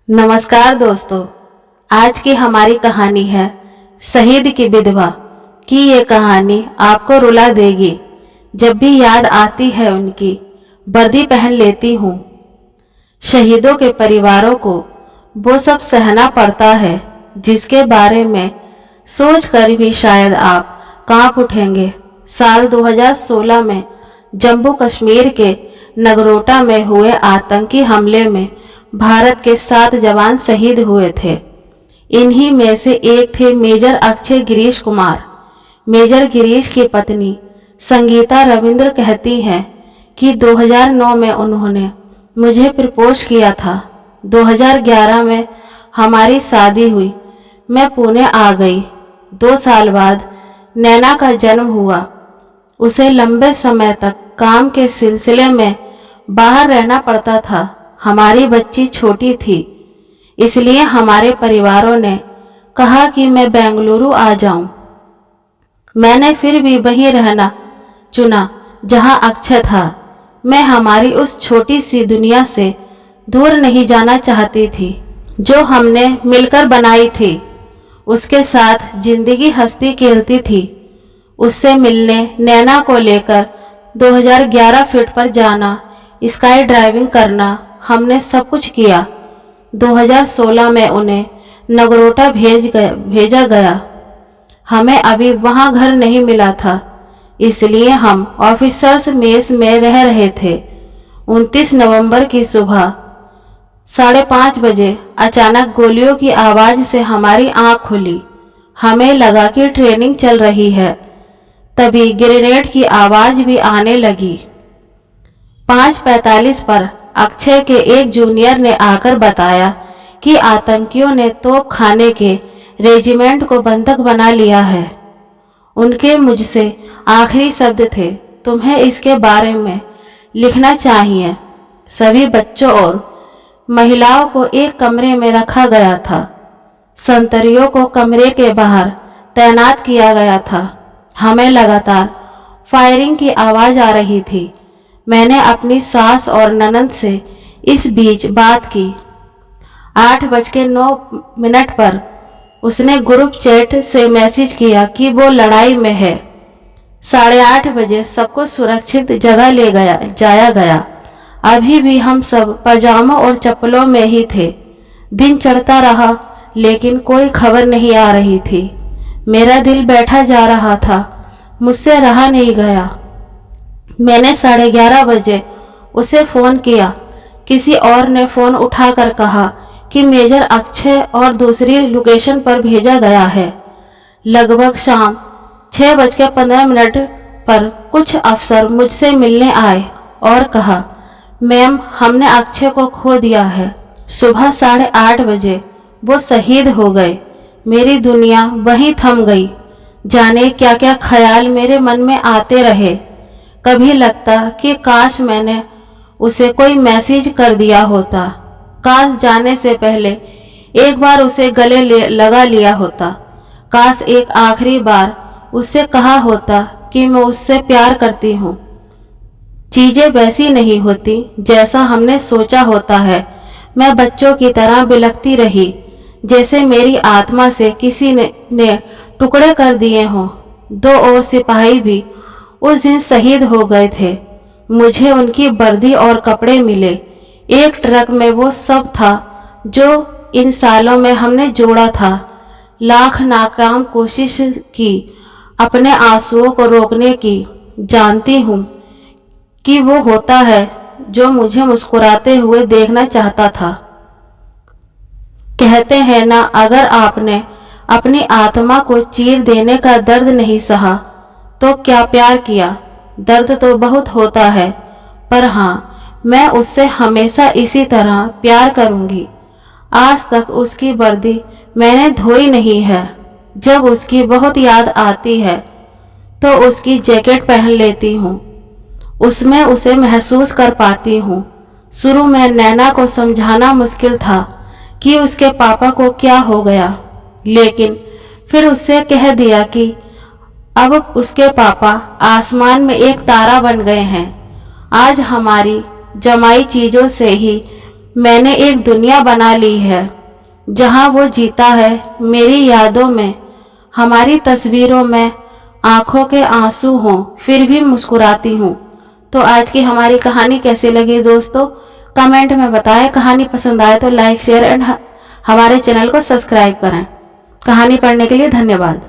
नमस्कार दोस्तों, आज की हमारी कहानी है शहीद की विधवा की। ये कहानी आपको रुला देगी। जब भी याद आती है उनकी, वर्दी पहन लेती हूँ। शहीदों के परिवारों को वो सब सहना पड़ता है जिसके बारे में सोचकर भी शायद आप कांप उठेंगे। साल 2016 में जम्मू कश्मीर के नगरोटा में हुए आतंकी हमले में भारत के 7 जवान शहीद हुए थे। इन्हीं में से एक थे मेजर अक्षय गिरीश कुमार। मेजर गिरीश की पत्नी संगीता रविंद्र कहती हैं कि 2009 में उन्होंने मुझे प्रपोज किया था। 2011 में हमारी शादी हुई। मैं पुणे आ गई। 2 साल बाद नैना का जन्म हुआ। उसे लंबे समय तक काम के सिलसिले में बाहर रहना पड़ता था। हमारी बच्ची छोटी थी, इसलिए हमारे परिवारों ने कहा कि मैं बेंगलुरु आ जाऊं। मैंने फिर भी वहीं रहना चुना जहां अक्षय था। मैं हमारी उस छोटी सी दुनिया से दूर नहीं जाना चाहती थी जो हमने मिलकर बनाई थी। उसके साथ जिंदगी हंसती खेलती थी। उससे मिलने नैना को लेकर 2011 फीट पर जाना, स्काई ड्राइविंग करना, हमने सब कुछ किया। 2016 में उन्हें नगरोटा भेजा गया। हमें अभी वहां घर नहीं मिला था, इसलिए हम ऑफिसर्स मेस में रह रहे थे। 29 नवंबर की सुबह 5:30 बजे अचानक गोलियों की आवाज़ से हमारी आंख खुली। हमें लगा कि ट्रेनिंग चल रही है। तभी ग्रेनेड की आवाज़ भी आने लगी। 5:45 पर अक्षय के एक जूनियर ने आकर बताया कि आतंकियों ने तोपखाने के रेजिमेंट को बंधक बना लिया है। उनके मुझसे आखिरी शब्द थे, तुम्हें इसके बारे में लिखना चाहिए। सभी बच्चों और महिलाओं को एक कमरे में रखा गया था। संतरियों को कमरे के बाहर तैनात किया गया था। हमें लगातार फायरिंग की आवाज़ आ रही थी। मैंने अपनी सास और ननद से इस बीच बात की। 8:09 पर उसने ग्रुप चैट से मैसेज किया कि वो लड़ाई में है। 8:30 बजे सबको सुरक्षित जगह ले जाया गया। अभी भी हम सब पजामों और चप्पलों में ही थे। दिन चढ़ता रहा, लेकिन कोई खबर नहीं आ रही थी। मेरा दिल बैठा जा रहा था, मुझसे रहा नहीं गया। मैंने 11:30 बजे उसे फ़ोन किया। किसी और ने फ़ोन उठाकर कहा कि मेजर अक्षय और दूसरी लोकेशन पर भेजा गया है। लगभग शाम 6:15 पर कुछ अफसर मुझसे मिलने आए और कहा, मैम, हमने अक्षय को खो दिया है। सुबह 8:30 बजे वो शहीद हो गए। मेरी दुनिया वहीं थम गई। जाने क्या क्या ख्याल मेरे मन में आते रहे। कभी लगता कि काश मैंने उसे कोई मैसेज कर दिया होता। काश जाने से पहले एक बार उसे गले लगा लिया होता। काश एक आखिरी बार उससे कहा होता कि मैं उससे प्यार करती हूँ। चीज़ें वैसी नहीं होती जैसा हमने सोचा होता है। मैं बच्चों की तरह बिलखती रही, जैसे मेरी आत्मा से किसी ने टुकड़े कर दिए हों। 2 और सिपाही भी उस दिन शहीद हो गए थे। मुझे उनकी वर्दी और कपड़े मिले। एक ट्रक में वो सब था जो इन सालों में हमने जोड़ा था। लाख नाकाम कोशिश की अपने आंसुओं को रोकने की। जानती हूँ कि वो होता है जो मुझे मुस्कुराते हुए देखना चाहता था। कहते हैं ना, अगर आपने अपनी आत्मा को चीर देने का दर्द नहीं सहा तो क्या प्यार किया। दर्द तो बहुत होता है, पर हाँ, मैं उससे हमेशा इसी तरह प्यार करूँगी। आज तक उसकी वर्दी मैंने धोई नहीं है। जब उसकी बहुत याद आती है तो उसकी जैकेट पहन लेती हूँ। उसमें उसे महसूस कर पाती हूँ। शुरू में नैना को समझाना मुश्किल था कि उसके पापा को क्या हो गया, लेकिन फिर उससे कह दिया कि अब उसके पापा आसमान में एक तारा बन गए हैं। आज हमारी जमाई चीज़ों से ही मैंने एक दुनिया बना ली है जहाँ वो जीता है मेरी यादों में। हमारी तस्वीरों में आंखों के आंसू हों फिर भी मुस्कुराती हूँ। तो आज की हमारी कहानी कैसी लगी दोस्तों, कमेंट में बताएं। कहानी पसंद आए तो लाइक शेयर एंड हमारे चैनल को सब्सक्राइब करें। कहानी पढ़ने के लिए धन्यवाद।